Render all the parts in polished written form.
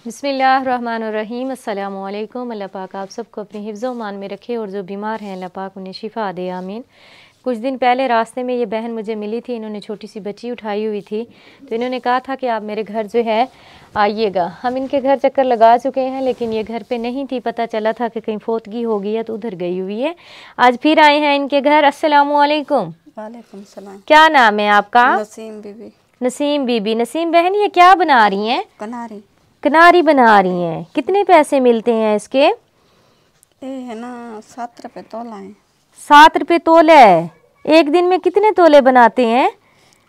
बिस्मिल्लाहिर्रहमानिर्रहीम। अस्सलामु अलैकुम। अल्लाह पाक आप सबको अपने हिफ्ज़ मान में रखे और जो बीमार हैं अल्लाह पाक उन्हें शिफ़ा दे, आमीन। कुछ दिन पहले रास्ते में ये बहन मुझे मिली थी, इन्होंने छोटी सी बच्ची उठाई हुई थी, तो इन्होंने कहा था कि आप मेरे घर जो है आइएगा। हम इनके घर चक्कर लगा चुके हैं लेकिन ये घर पे नहीं थी, पता चला था कि कहीं फोतगी हो गई है तो उधर गई हुई है। आज फिर आए हैं इनके घर। अस्सलामु अलैकुम। वालेकुम सलाम। क्या नाम है आपका? नसीम बीबी। नसीम बीबी। नसीम बहन, ये क्या बना रही हैं? कनारी। कनारी बना रही हैं। कितने पैसे मिलते हैं इसके? ये है ना 7 रुपये तोला है। 7 रुपये तोले? एक दिन में कितने तोले बनाते हैं?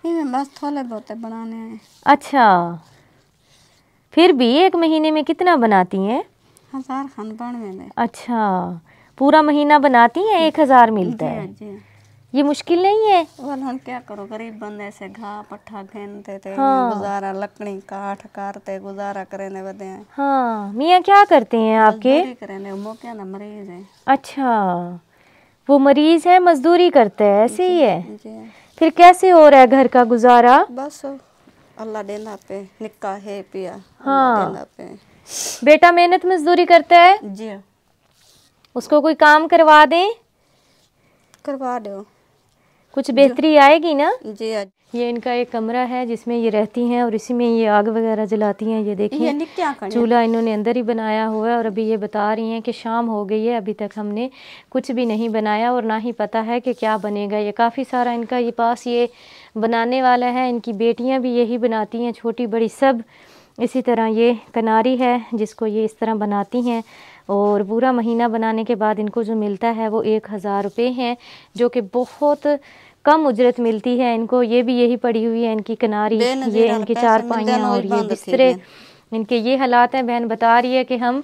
इनमें बस थोड़े बहुत बनाने हैं। अच्छा, फिर भी एक महीने में कितना बनाती हैं? 1000 खान बनवे में। अच्छा, पूरा महीना बनाती हैं, 1000 मिलता है। जी। ये मुश्किल नहीं है? और हम क्या करो, गरीब बंदे से घा पट्ठा घेनते थे। हाँ। गुजारा लकड़ी काठ काटते गुजारा करने बदे हैं। हाँ, मियाँ क्या करते हैं आपके? करने मौके ना मरीज है। अच्छा, वो मरीज है, मजदूरी करते हैं, ऐसे ही है। जी। फिर कैसे हो रहा है घर का गुजारा? बस अल्लाह देना पे निक्का है पिया। हाँ। देना पे। बेटा मेहनत मजदूरी करता है? जी। उसको कोई काम करवा दें? करवा दो, कुछ बेहतरी आएगी ना? जी। ये इनका एक कमरा है जिसमें ये रहती हैं और इसी में ये आग वगैरह जलाती हैं। ये देखिए चूल्हा इन्होंने अंदर ही बनाया हुआ है और अभी ये बता रही हैं कि शाम हो गई है, अभी तक हमने कुछ भी नहीं बनाया और ना ही पता है कि क्या बनेगा। ये काफ़ी सारा इनका ये पास ये बनाने वाला है। इनकी बेटियाँ भी यही बनाती हैं, छोटी बड़ी सब इसी तरह। ये कनारी है जिसको ये इस तरह बनाती हैं और पूरा महीना बनाने के बाद इनको जो मिलता है वो 1000 रुपये हैं, जो कि बहुत कम उजरत मिलती है इनको। ये भी यही पड़ी हुई है इनकी कनारी, ये इनकी चारपाइयाँ और ये बिस्तरे, इनके ये हालात हैं। बहन बता रही है कि हम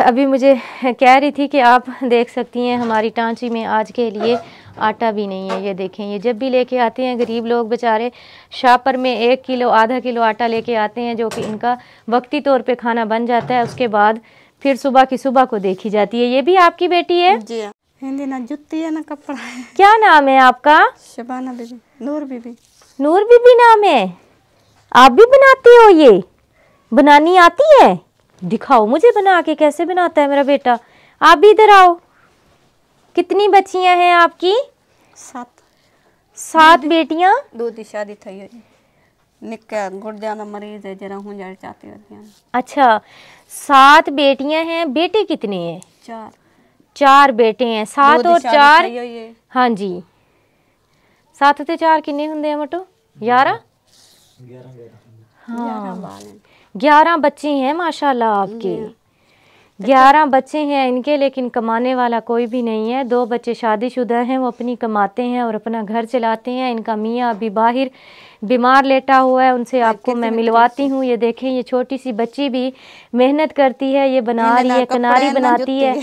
अभी मुझे कह रही थी कि आप देख सकती हैं हमारी टांची में आज के लिए आटा भी नहीं है। ये देखें, ये जब भी लेके आते हैं गरीब लोग बेचारे शापर में 1 किलो आधा किलो आटा लेके आते हैं, जो कि इनका वक्ती तौर पे खाना बन जाता है। उसके बाद फिर सुबह की सुबह को देखी जाती है। ये भी आपकी बेटी है? जी। हिंदी ना जुत्ती है ना कपड़ा है। क्या नाम है आपका? शबाना बीबी। नूर बीबी। नूर बीबी नाम है। आप भी बनाती हो? ये बनानी आती है? दिखाओ मुझे बना के, कैसे बनाता है मेरा बेटा। आप भी इधर आओ। कितनी बच्चियां हैं आपकी? 7 बेटियां? 2 दी शादी थी है। निक्का गुर्जाना मरीज है, जरा हूं जाए चाहती होती। अच्छा, 7 बेटियां हैं। बेटे कितने हैं? 4 बेटे हैं। 7 और 4? हाँ जी। 7 ते 4 किन्ने हुंदे हैं मटो? 11? हाँ, 11 बच्चे हैं माशाल्लाह आपके। 11 बच्चे हैं इनके, लेकिन कमाने वाला कोई भी नहीं है। 2 बच्चे शादीशुदा हैं, वो अपनी कमाते हैं और अपना घर चलाते हैं। इनका मियाँ अभी बाहर बीमार लेटा हुआ है, उनसे आपको मैं मिलवाती हूँ। ये देखें, ये छोटी सी बच्ची भी मेहनत करती है, ये बना रही है, कनारी बनाती है।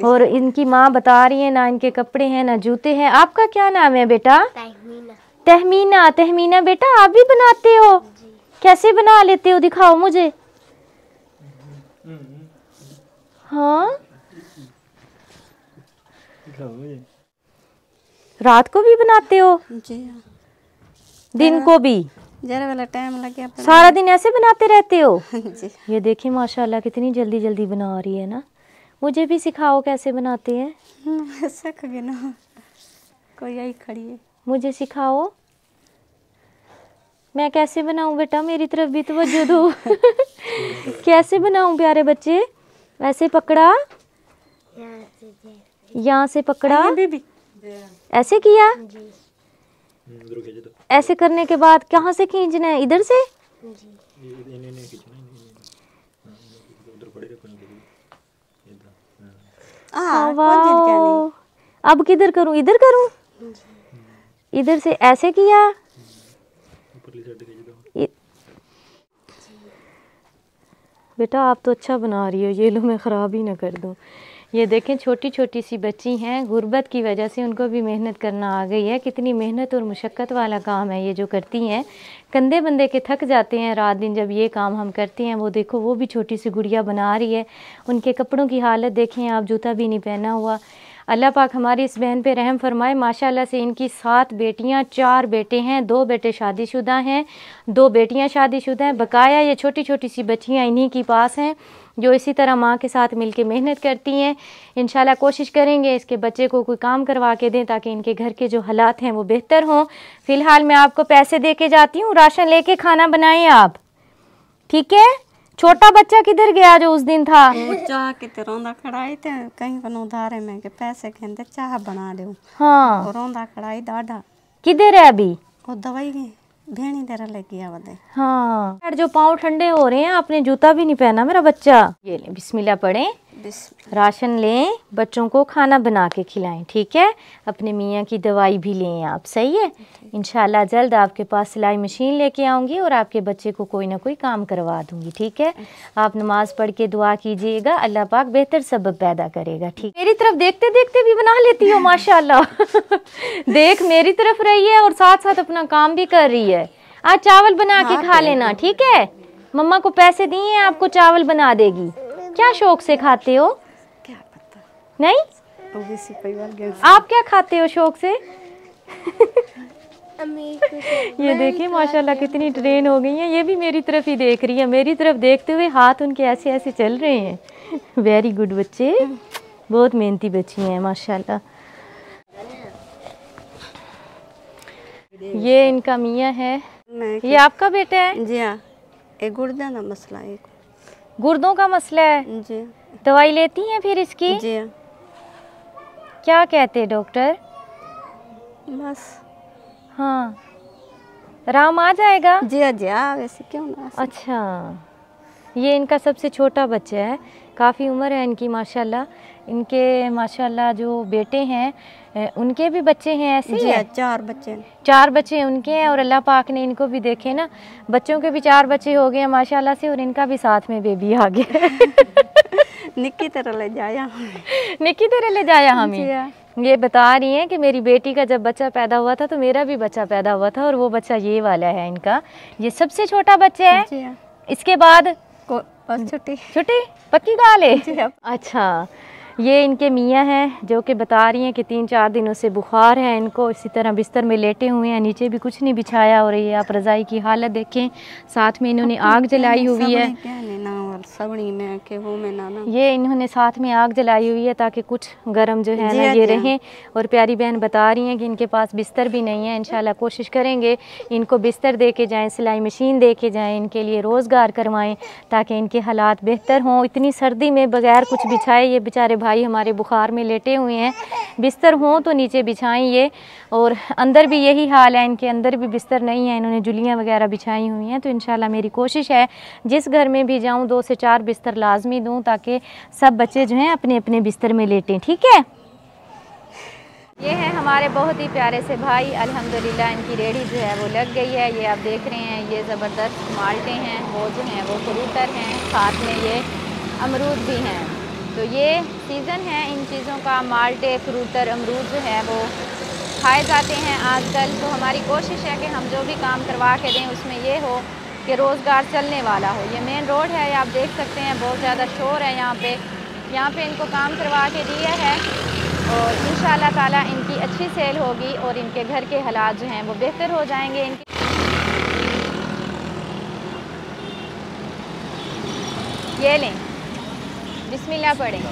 और इनकी माँ बता रही है ना इनके कपड़े हैं ना जूते हैं। आपका क्या नाम है बेटा? तहमीना। तहमीना बेटा, आप भी बनाते हो? कैसे बना लेते हो, दिखाओ मुझे। हाँ, रात को भी बनाते हो? जी। दिन को भी? जरा वाला टाइम लग गया। सारा दिन ऐसे बनाते रहते हो? जी। ये देखिए माशाल्लाह कितनी जल्दी जल्दी बना रही है ना। मुझे भी सिखाओ कैसे बनाते हैं। सीख गए ना, कोई यही खड़ी है। मुझे सिखाओ, मैं कैसे बनाऊं बेटा, मेरी तरफ भी तवज्जो दो। कैसे बनाऊं प्यारे बच्चे? ऐसे पकड़ा, यहाँ से पकड़ा, ऐसे किया, ऐसे करने के बाद कहाँ से खींचना है? इधर से? अब किधर करूं? इधर करूं? इधर से ऐसे किया। बेटा आप तो अच्छा बना रही हो, ये लो मैं ख़राब ही ना कर दूं। ये देखें छोटी छोटी सी बच्ची हैं, गुर्बत की वजह से उनको भी मेहनत करना आ गई है। कितनी मेहनत और मुशक्क़त वाला काम है ये जो करती हैं। कंधे बंदे के थक जाते हैं रात दिन जब ये काम हम करते हैं। वो देखो वो भी छोटी सी गुड़िया बना रही है। उनके कपड़ों की हालत देखें आप, जूता भी नहीं पहना हुआ। अल्लाह पाक हमारी इस बहन पे रहम फरमाए। माशाल्लाह से इनकी 7 बेटियां, 4 बेटे हैं, 2 बेटे शादीशुदा हैं, 2 बेटियां शादीशुदा हैं। बकाया ये छोटी छोटी सी बच्चियां इन्हीं के पास हैं जो इसी तरह माँ के साथ मिलके मेहनत करती हैं। इंशाल्लाह कोशिश करेंगे इसके बच्चे को कोई काम करवा के दें ताकि इनके घर के जो हालात हैं वो बेहतर हों। फ़िलहाल मैं आपको पैसे दे के जाती हूँ, राशन लेके खाना बनाएं आप, ठीक है। छोटा बच्चा किधर गया जो उस दिन था? चाह के रोंदा खड़ाई थे कहीं पर उधारे में के पैसे कहते चाह बना दो। हाँ रोंदा खड़ाई दादा किधर है अभी? वो दवाई भेणी देर लगी आवदे। हाँ जो पाँव ठंडे हो रहे हैं, आपने जूता भी नहीं पहना मेरा बच्चा। ये ले बिस्मिल्लाह पढ़ें, राशन लें, बच्चों को खाना बना के खिलाएं, ठीक है। अपने मियाँ की दवाई भी लें आप, सही है। इंशाल्लाह जल्द आपके पास सिलाई मशीन लेके आऊँगी और आपके बच्चे को कोई ना कोई काम करवा दूँगी, ठीक है। आप नमाज पढ़ के दुआ कीजिएगा, अल्लाह पाक बेहतर सबब पैदा करेगा, ठीक। मेरी तरफ देखते देखते भी बना लेती हो माशाल्लाह। देख मेरी तरफ रही है और साथ साथ अपना काम भी कर रही है। आज चावल बना के खा लेना, ठीक है। मम्मा को पैसे दिए हैं, आपको चावल बना देगी। क्या शौक से खाते हो? क्या पता नहीं, आप क्या खाते हो शौक से? ये देखिए माशाल्लाह कितनी ट्रेन हो गई है, ये भी मेरी तरफ ही देख रही है। मेरी तरफ देखते हुए हाथ उनके ऐसे ऐसे चल रहे हैं। वेरी गुड बच्चे, बहुत मेहनती बच्ची हैं माशाल्लाह। ये इनका मियाँ है। ये आपका बेटा है? जी हाँ, एक गुर्दे का मसला है। गुर्दों का मसला है जी। दवाई लेती हैं फिर इसकी? जी। क्या कहते हैं डॉक्टर? बस हाँ आराम आ जाएगा। जी जी वैसे क्यों ना। अच्छा, ये इनका सबसे छोटा बच्चा है, काफ़ी उम्र है इनकी माशाल्लाह। इनके माशाल्लाह जो बेटे हैं उनके भी बच्चे हैं ऐसे ही है? 4 बच्चे उनके हैं और अल्लाह पाक ने इनको भी देखे ना, बच्चों के भी 4 बच्चे हो गए हैं माशाल्लाह से, और इनका भी साथ में बेबी आ गया। निक्की तरह ले जाया निक्की तरह ले जाया हमें। ये बता रही हैं कि मेरी बेटी का जब बच्चा पैदा हुआ था तो मेरा भी बच्चा पैदा हुआ था, और वो बच्चा ये वाला है इनका। ये सबसे छोटा बच्चा है। इसके बाद छुट्टी पक्की गाल है। अच्छा, ये इनके मियाँ हैं जो कि बता रही हैं कि 3-4 दिनों से बुखार है इनको, इसी तरह बिस्तर में लेटे हुए हैं, नीचे भी कुछ नहीं बिछाया। और ये आप रज़ाई की हालत देखें, साथ में इन्होंने आग जलाई हुई है। ये इन्होंने साथ में आग जलाई हुई है ताकि कुछ गर्म जो है ना ये रहें। और प्यारी बहन बता रही हैं कि इनके पास बिस्तर भी नहीं है। इंशाल्लाह कोशिश करेंगे इनको बिस्तर दे के जाएँ, सिलाई मशीन दे के जाएँ, इनके लिए रोज़गार करवाएँ ताकि इनके हालात बेहतर हों। इतनी सर्दी में बगैर कुछ बिछाए ये बेचारे भाई हमारे बुखार में लेटे हुए हैं। बिस्तर हों तो नीचे बिछाएं ये, और अंदर भी यही हाल है, इनके अंदर भी बिस्तर नहीं है, इन्होंने जुलियाँ वगैरह बिछाई हुई हैं। तो इंशाल्लाह मेरी कोशिश है जिस घर में भी जाऊं 2 से 4 बिस्तर लाजमी दूं ताकि सब बच्चे जो हैं अपने अपने बिस्तर में लेटें, ठीक है। ये हैं हमारे बहुत ही प्यारे से भाई, अल्हम्दुलिल्लाह इनकी रेडी जो है वो लग गई है। ये आप देख रहे हैं, ये ज़बरदस्त माल्टे हैं, वो जो हैं वो फ्रूटर हैं, साथ में ये अमरूद भी हैं। तो ये सीज़न है इन चीज़ों का, माल्टे, फ्रूटर, अमरूद जो है वो खाए जाते हैं आजकल। तो हमारी कोशिश है कि हम जो भी काम करवा के दें उसमें ये हो कि रोज़गार चलने वाला हो। ये मेन रोड है, आप देख सकते हैं बहुत ज़्यादा शोर है यहाँ पे इनको काम करवा के दिया है और इंशाअल्लाह ताला इनकी अच्छी सेल होगी और इनके घर के हालात जो हैं वो बेहतर हो जाएंगे। ये लें, बिस्मिल्लाह पढ़ें।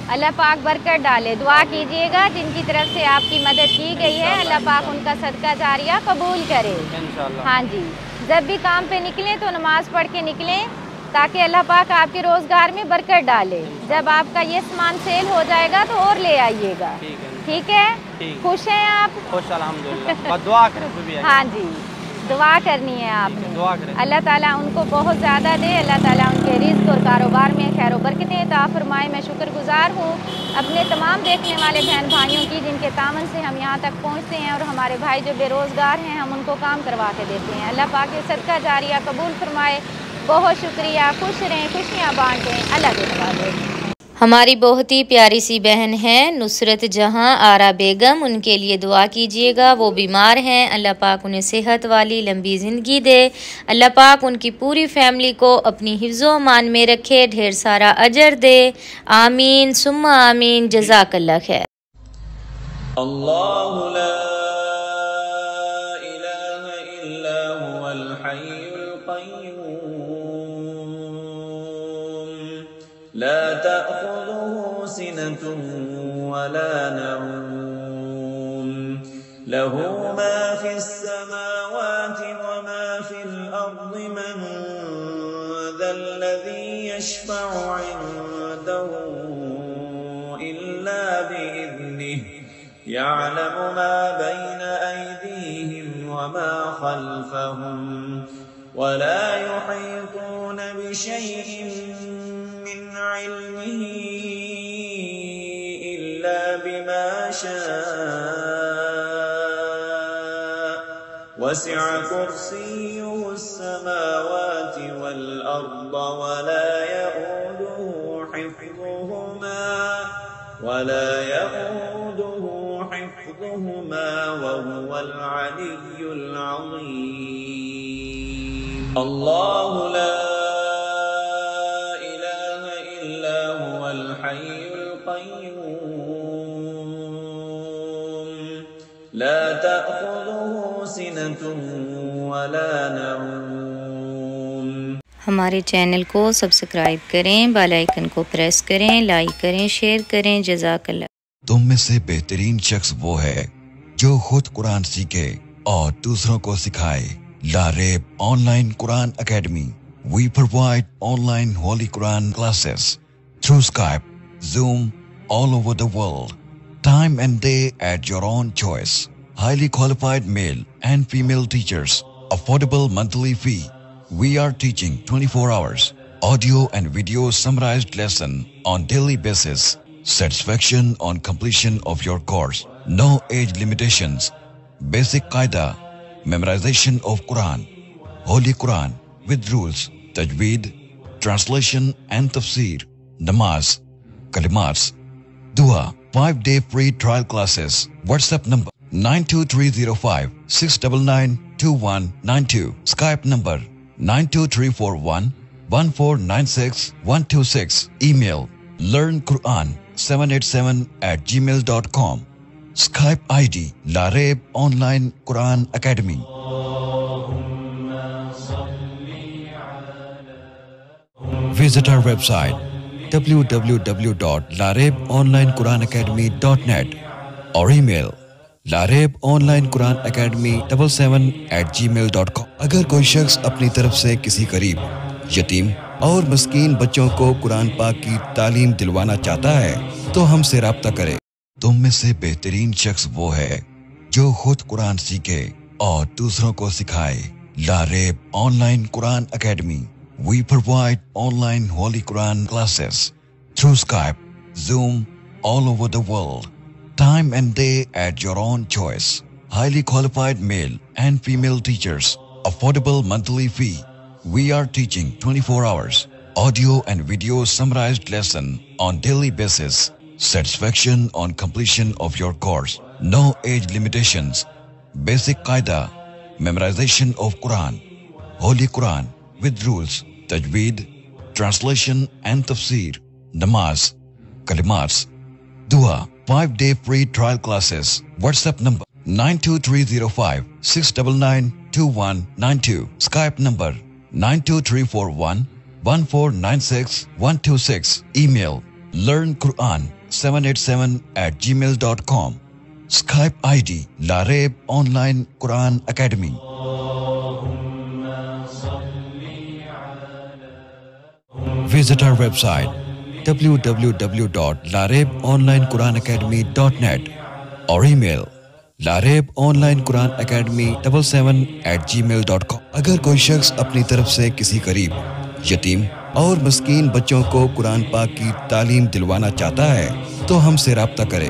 अल्लाह पाक बरकत डाले। दुआ कीजिएगा जिनकी तरफ से आपकी मदद की गई है, अल्लाह पाक उनका सदका जारिया कबूल करे इंशाअल्लाह। हाँ जी, जब भी काम पे निकलें तो नमाज पढ़ के निकलें ताकि अल्लाह पाक आपके रोज़गार में बरकत डाले। जब आपका ये सामान सेल हो जाएगा तो और ले आइएगा, ठीक है। खुश हैं आप? खुश अल्हम्दुलिल्लाह। दुआ करें। हाँ जी, दुआ करनी है आपने। अल्लाह ताला उनको बहुत ज़्यादा दे, अल्लाह ताला उनके रिज़्क़ और कारोबार में खैर बरकतें अता फरमाए। मैं शुक्रगुज़ार हूँ अपने तमाम देखने वाले बहन भाइयों की जिनके तामन से हम यहाँ तक पहुँचते हैं, और हमारे भाई जो बेरोज़गार हैं हम उनको काम करवा के देते हैं। अल्लाह पाक ये सदका जारिया कबूल फरमाए। बहुत शुक्रिया, खुश रहें, खुशियाँ बाँटें। अल्लाह के हवाले। हमारी बहुत ही प्यारी सी बहन है नुसरत जहां आरा बेगम, उनके लिए दुआ कीजिएगा। वो बीमार हैं, अल्लाह पाक उन्हें सेहत वाली लंबी ज़िंदगी दे। अल्लाह पाक उनकी पूरी फैमिली को अपनी हिफ्ज़ो मान में रखे, ढेर सारा अजर दे। आमीन सुम्मा आमीन। जज़ाकल्लाह खैर। अल्लाहु ला इलाहा इल्ला हुवल हय्युल क़य्यूम ला तअख़ुज़ुहु सिनतुन वला नऊम लहू मा फ़िस समावाति व मा फ़िल अर्दि मन ज़ल्लज़ी यशफ़अु इन्दहु इल्ला बिइज़्निहि यअलमु मा बैन अयदीहिम व मा खल्फहुम वला युहीतून बिशैइन मिन इल्मिही इल्ला बिमा शाअ वसिअ कुर्सियुहु अस्समावाति वल अर्द वला यऊदुहु हिफ्ज़ुहुमा वहुवल अलिय्युल अज़ीम। अल्लाहु ला इलाहा इल्ला हुवल हय्युल क़य्यूम ला तअख़ुज़ुहु सिनतुन वला नऊम। हमारे चैनल को सब्सक्राइब करें, बेल आइकन को प्रेस करें, लाइक करें, शेयर करें। जज़ाकल्लाह। तुम में से बेहतरीन शख्स वो है जो खुद कुरान सीखे और दूसरों को सिखाए। Lareeb online Quran academy. We provide online Holy Quran classes through Skype, Zoom, all over the world. Time and day at your own choice. Highly qualified male and female teachers. Affordable monthly fee. We are teaching 24 hours. Audio and video summarized lesson on daily basis. Satisfaction on completion of your course. No age limitations. Basic Qaida. Memorization of Quran. Holy Quran with rules. Tajweed. Translation and tafsir. Namaz. Kalimats. Dua. 5-day free trial classes. WhatsApp number 92305 699 2192. Skype number 92341 1496 126. Email learnquran787@gmail.com. Skype ID Lareb Online Quran Academy. Visit our website www.larebonlinequranacademy.net or email larebonlinequranacademy77@gmail.com। अगर कोई शख्स अपनी तरफ से किसी गरीब, यतीम और मस्कीन बच्चों को कुरान पाक की तालीम दिलवाना चाहता है तो हमसे राब्ता करे। तुम में से बेहतरीन शख्स वो है जो खुद कुरान सीखे और दूसरों को सिखाए। Lareeb online Quran academy. We provide online Holy Quran classes through Skype, Zoom, all over the world. Time and day at your own choice. Highly qualified male and female teachers. Affordable monthly fee. We are teaching 24 hours. Audio and video summarized lesson on daily basis. Satisfaction on completion of your course. No age limitations. Basic Qaida. Memorization of Quran. Holy Quran with rules. Tajweed. Translation and tafsir. Namaz. Kalimats. Dua. 5-day free trial classes. WhatsApp number 92305 699 2192. Skype number 92341 1496 126. Email learnquran787@gmail.com. Skype ID Lareb Online Quran Academy. Visit our website www.larebonlinequranacademy.net or email larebonlinequranacademy77@gmail.com। अगर कोई शख्स अपनी तरफ से किसी गरीब, यतीम और मस्कीन बच्चों को कुरान पाक की तालीम दिलवाना चाहता है तो हमसे राब्ता करे।